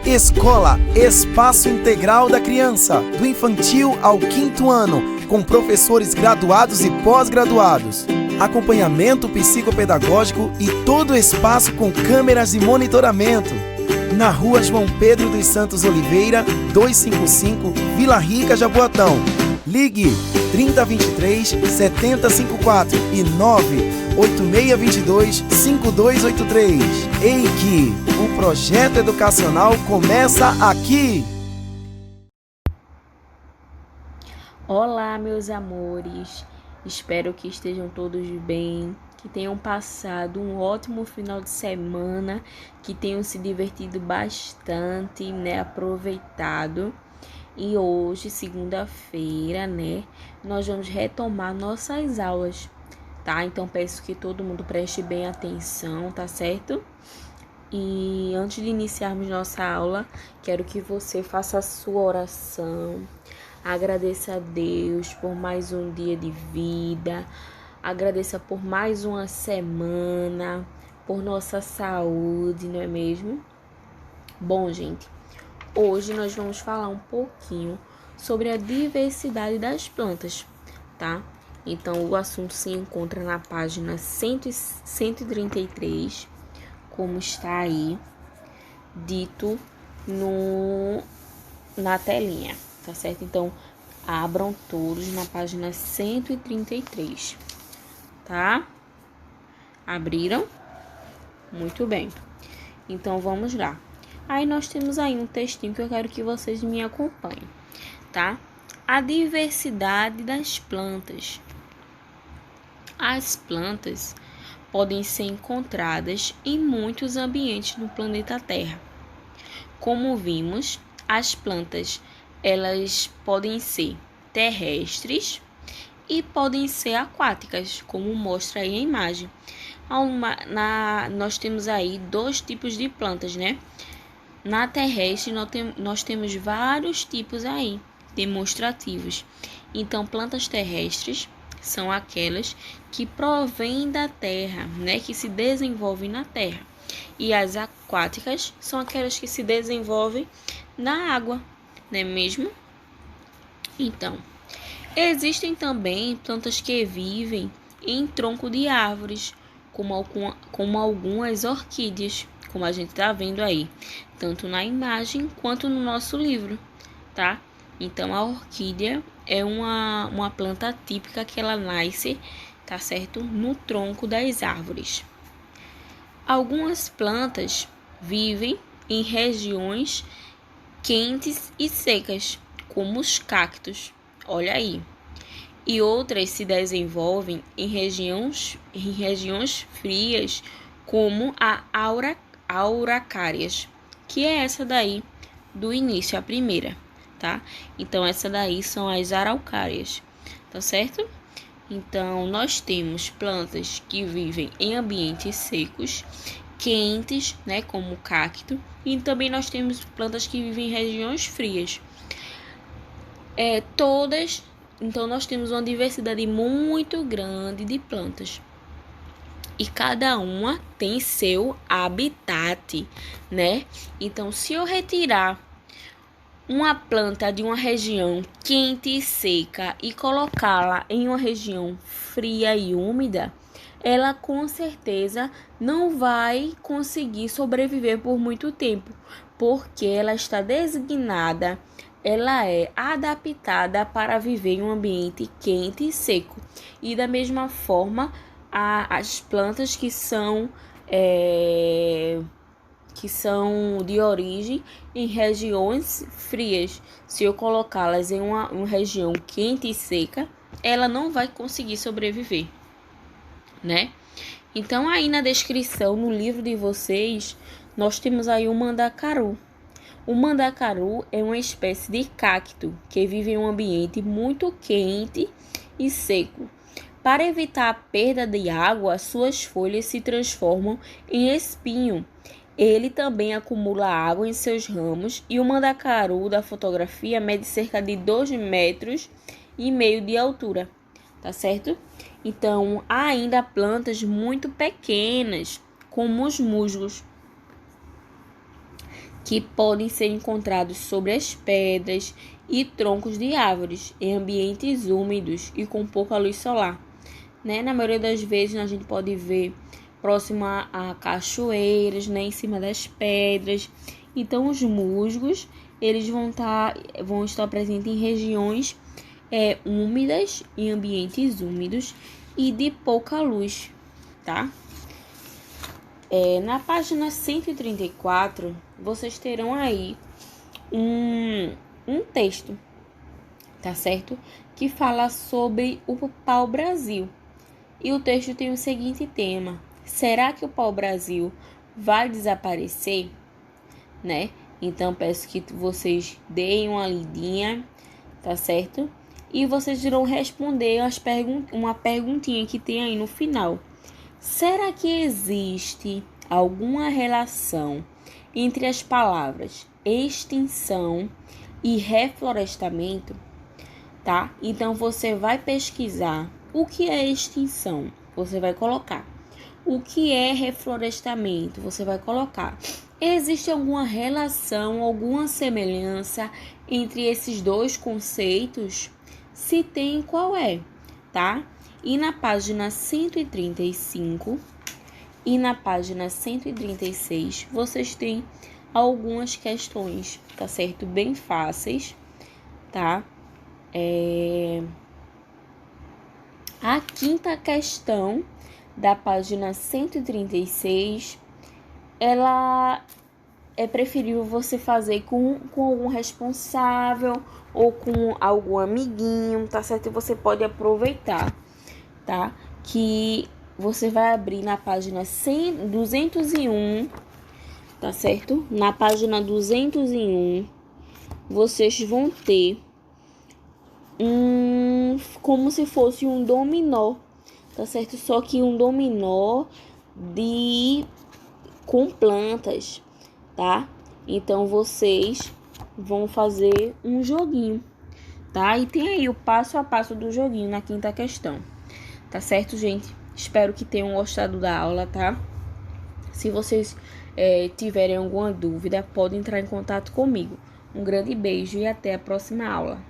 Escola Espaço Integral da Criança, do infantil ao 5º ano, com professores graduados e pós-graduados. Acompanhamento psicopedagógico e todo o espaço com câmeras e monitoramento. Na Rua João Pedro dos Santos Oliveira, 255, Vila Rica, Jaboatão. Ligue 3023 7054 e 98622 5283. EIC, o projeto educacional começa aqui! Olá, meus amores! Espero que estejam todos bem, que tenham passado um ótimo final de semana, que tenham se divertido bastante, aproveitado. E hoje, segunda-feira, nós vamos retomar nossas aulas, tá? Então, peço que todo mundo preste bem atenção, tá certo? E antes de iniciarmos nossa aula, quero que você faça a sua oração, agradeça a Deus por mais um dia de vida, agradeça por mais uma semana, por nossa saúde, não é mesmo? Bom, gente, hoje nós vamos falar um pouquinho sobre a diversidade das plantas, tá? Então, o assunto se encontra na página 133, como está aí, dito na telinha, tá certo? Então, abram todos na página 133, tá? Abriram? Muito bem. Então, vamos lá. Aí nós temos aí um textinho que eu quero que vocês me acompanhem, tá? A diversidade das plantas. As plantas podem ser encontradas em muitos ambientes no planeta Terra. Como vimos, as plantas, elas podem ser terrestres e podem ser aquáticas, como mostra aí a imagem. Nós temos aí dois tipos de plantas, Na terrestre, nós temos vários tipos aí, demonstrativos. Então, plantas terrestres são aquelas que provêm da terra, que se desenvolvem na terra. E as aquáticas são aquelas que se desenvolvem na água, não é mesmo? Então, existem também plantas que vivem em tronco de árvores, como algumas orquídeas, como a gente está vendo aí, tanto na imagem quanto no nosso livro, tá? Então, a orquídea é uma planta típica que ela nasce, tá certo? No tronco das árvores. Algumas plantas vivem em regiões quentes e secas, como os cactos, olha aí. E outras se desenvolvem em regiões frias, como a araucárias, que é essa daí do início, a primeira, tá? Então, essa daí são as araucárias, tá certo? Então, nós temos plantas que vivem em ambientes secos, quentes, como o cacto, e também nós temos plantas que vivem em regiões frias. Então, nós temos uma diversidade muito grande de plantas. E cada uma tem seu habitat, Então, se eu retirar uma planta de uma região quente e seca e colocá-la em uma região fria e úmida, ela com certeza não vai conseguir sobreviver por muito tempo, porque ela está designada, ela é adaptada para viver em um ambiente quente e seco. E da mesma forma, as plantas que são de origem em regiões frias, se eu colocá-las em uma região quente e seca, ela não vai conseguir sobreviver, Então, aí na descrição, no livro de vocês, nós temos aí o mandacaru. O mandacaru é uma espécie de cacto que vive em um ambiente muito quente e seco. Para evitar a perda de água, suas folhas se transformam em espinho. Ele também acumula água em seus ramos e o mandacaru da fotografia mede cerca de 2,5 metros de altura, tá certo? Então, há ainda plantas muito pequenas, como os musgos, que podem ser encontrados sobre as pedras e troncos de árvores, em ambientes úmidos e com pouca luz solar, né? Na maioria das vezes a gente pode ver próximo a cachoeiras, né? Em cima das pedras. Então os musgos, eles vão estar presentes em regiões úmidas, em ambientes úmidos e de pouca luz, tá? Na página 134, vocês terão aí um texto, tá certo? Que fala sobre o pau-brasil. E o texto tem o seguinte tema: será que o pau-brasil vai desaparecer? Né? Então, peço que vocês deem uma lidinha, tá certo? E vocês irão responder uma perguntinha que tem aí no final. Será que existe alguma relação entre as palavras extinção e reflorestamento? Tá? Então, você vai pesquisar o que é extinção. Você vai colocar. O que é reflorestamento? Você vai colocar. Existe alguma relação, alguma semelhança entre esses dois conceitos? Se tem, qual é? Tá? E na página 135 e na página 136, vocês têm algumas questões, tá certo? Bem fáceis, tá? A quinta questão da página 136, ela é preferível você fazer com algum responsável ou com algum amiguinho, tá certo? E você pode aproveitar, tá? Que você vai abrir na página 201, tá certo? Na página 201, vocês vão ter como se fosse um dominó, tá certo? Só que um dominó com plantas, tá? Então, vocês vão fazer um joguinho, tá? E tem aí o passo a passo do joguinho na quinta questão, tá certo, gente? Espero que tenham gostado da aula, tá? Se vocês tiverem alguma dúvida, podem entrar em contato comigo. Um grande beijo e até a próxima aula.